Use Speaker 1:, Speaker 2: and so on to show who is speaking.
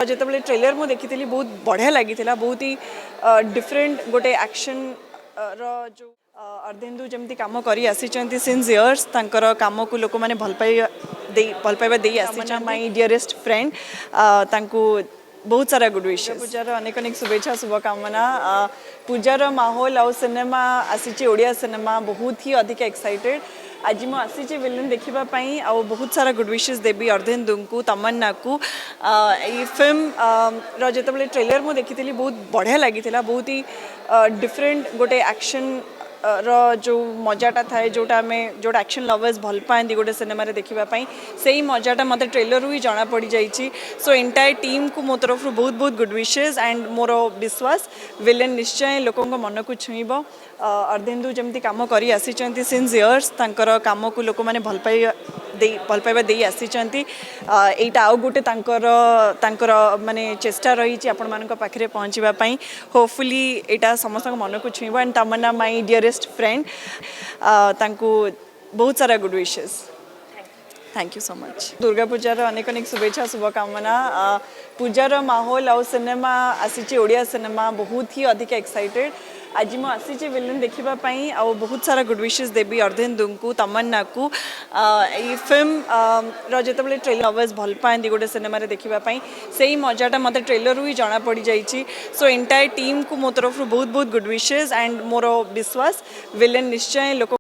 Speaker 1: जिते ट्रेलर मुझे देखी बहुत बढ़िया लगी बहुत ही डिफरेंट गोटे एक्शन जो अर्धेन्दु जमी कम कर सिन्स इयर्स कम को लोक मैंने भल पाइबा दे आसी माय डियरेस्ट फ्रेंड बहुत सारा गुड विशेस पूजार अनेक अनेक शुभेच्छा शुभकामना पूजार माहौल आउ सिनेमा आसी ओडिया सिनेमा बहुत ही अधिक एक्साइटेड आज मु आसी विलेन देखापी आ बहुत सारा गुड विशेस देवी अर्धेन्दु को तमन्ना को ये फिल्म जिते ट्रेलर मुझे देखी बहुत बढ़िया लगी बहुत ही डिफरेंट गोटे एक्शन जो मजाटा थाए जोटा आम जोटा एक्शन लवर्स भल पाती गोटे सिनेमा देखापी से ही मजाटा मत ट्रेलर ही जना पड़ जाइए सो एंटायर टीम को मो तरफ बहुत बहुत गुड विशेस एंड मोर विश्वास विलेन निश्चय लोकों मन को छुईब अर्धेन्दु जमी कम कर सिन्स इयर्स कम को लोक मैंने भल पाइबा दे आसी एटा आउ गोटे माने चेष्टा रही आपण मान पाखे पहुँचापी होपफुली यहाँ समस्त मन को छुईब and Tamanna my dearest friend बहुत सारा good wishes thank you so much Durga पूजार अनेक अनेक शुभेच्छा शुभकामना पूजार माहौल आउ सिनेमा आसी ओडिया सिनेमा बहुत ही अधिक एक्साइटेड आज मु आसी विलेन देखापी आ बहुत सारा गुड विशेस देवी अर्धेन्दु को तमन्ना को ये फिल्म जिते ट्रेलर लवर्स भल पाती गोटे सिनेमा देखापी से ही मजाटा मत ट्रेलर ही जना पड़ जाइए सो एंटायर टीम को मो तरफ बहुत बहुत गुड विशेस एंड मोर विश्वास विलेन निश्चय लोक